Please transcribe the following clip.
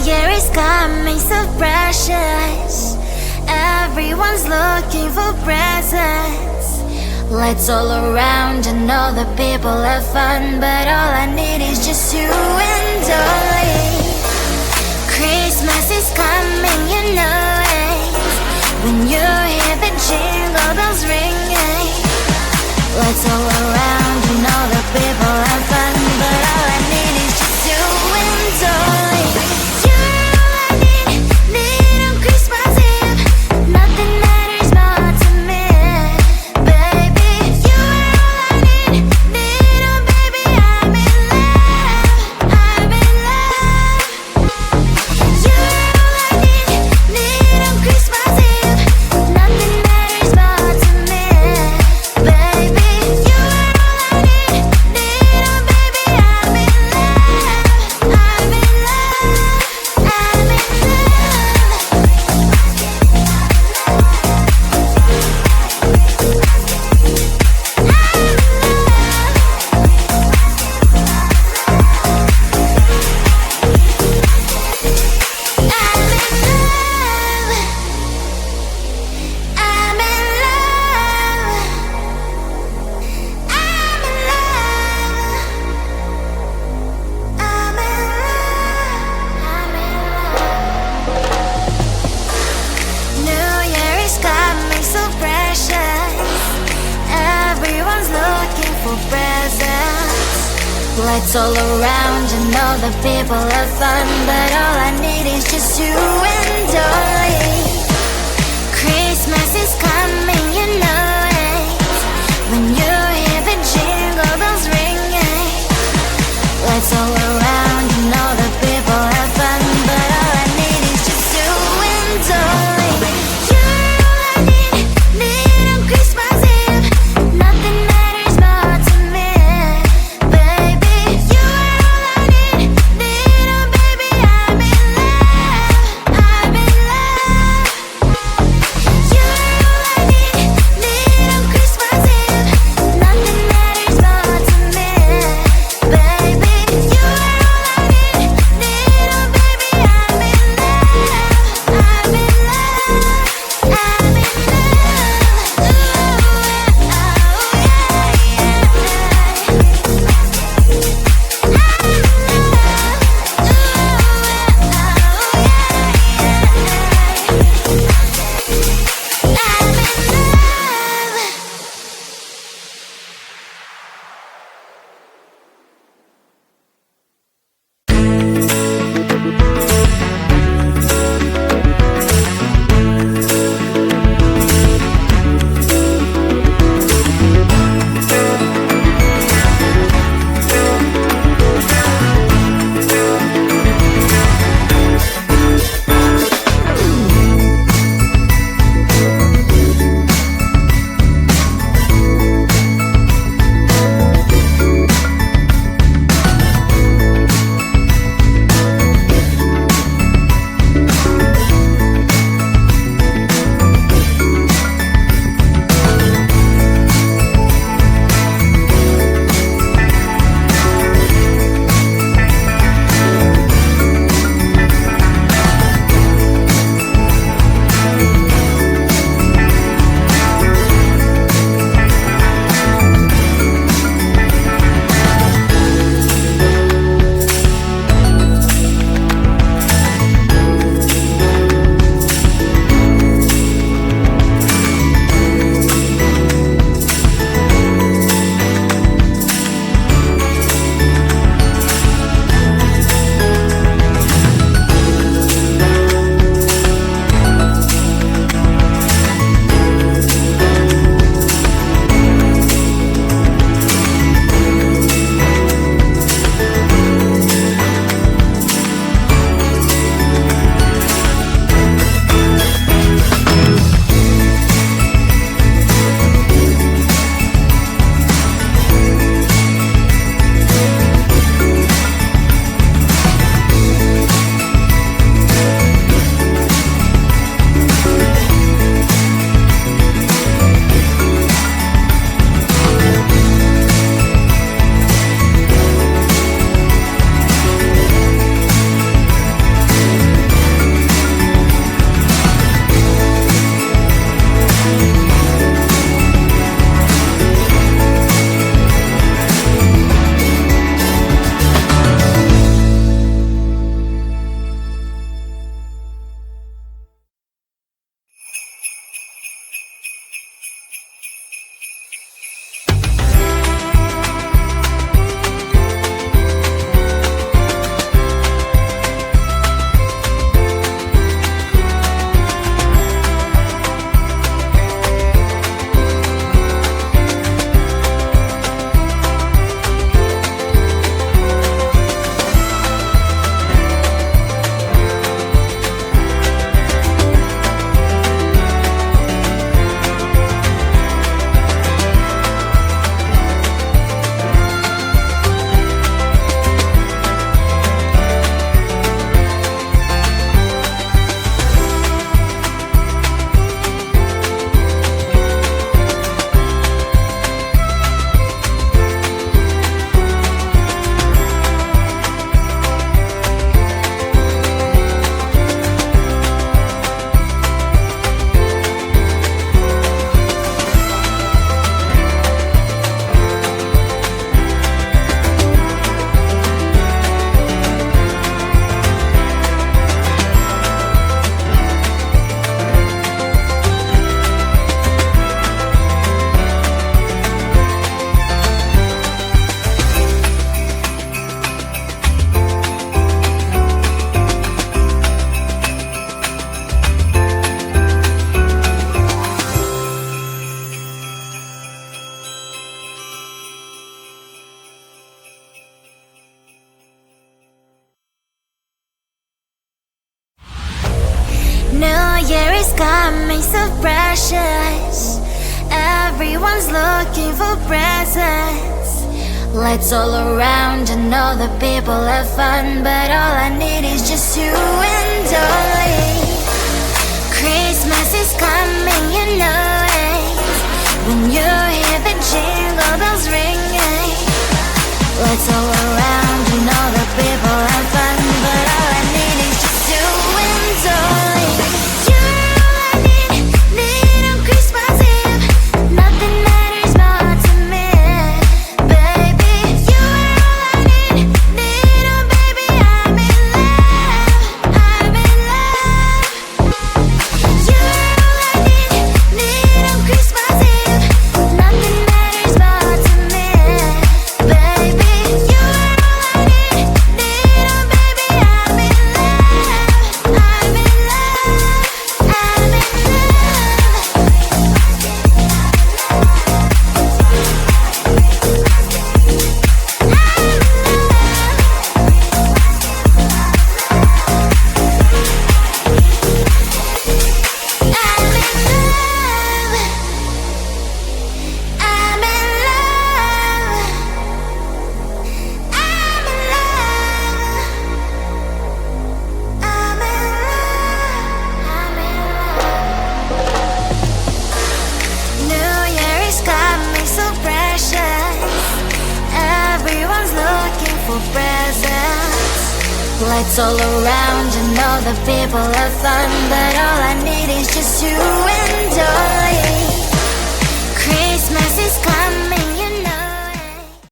Year is coming so precious. Everyone's looking for presents. Lights all around and all the people have fun, but all I need is just you and only. Christmas is coming, you know it. When you hear the jingle bells ringing, lights all around and all the people have fun, but all I need is just you and only. You're all I need on Christmas Eve. Nothing matters more to me, baby. You're all I need oh baby, I'm in love, I'm in love. You're all I need on Christmas Eve. Nothing matters more to me, baby. You're all I need oh baby, I'm in love, I'm in love, I'm in lights all around and all the people have fun, but all I need is just you and only. Christmas is coming, you know it. When you hear the jingle bells ringing, lights all around and all the people have fun, but all I need is just you and only. You're all I need on Christmas Eve. Nothing matters more to me, baby. You're all I need oh baby, I'm in love, I'm in love. coming so precious. Everyone's looking for presents. Lights all around and all the people have fun, but all I need is just you and only. Christmas is coming, you know it. When you hear the jingle bells ringing, lights all around and all the people have fun, but all I need is just you and only. You're all I need on Christmas Eve. Nothing matters more to me, baby. You're all I need oh baby, I'm in love, I'm in love. You're all I need on Christmas Eve. Nothing matters more to me, baby. You're all I need oh baby, I'm in love, I'm in love, I'm in New Year is coming so precious. Everyone's looking for presents. Lights all around and all the people have fun, but all I need is just you and only. Christmas is coming.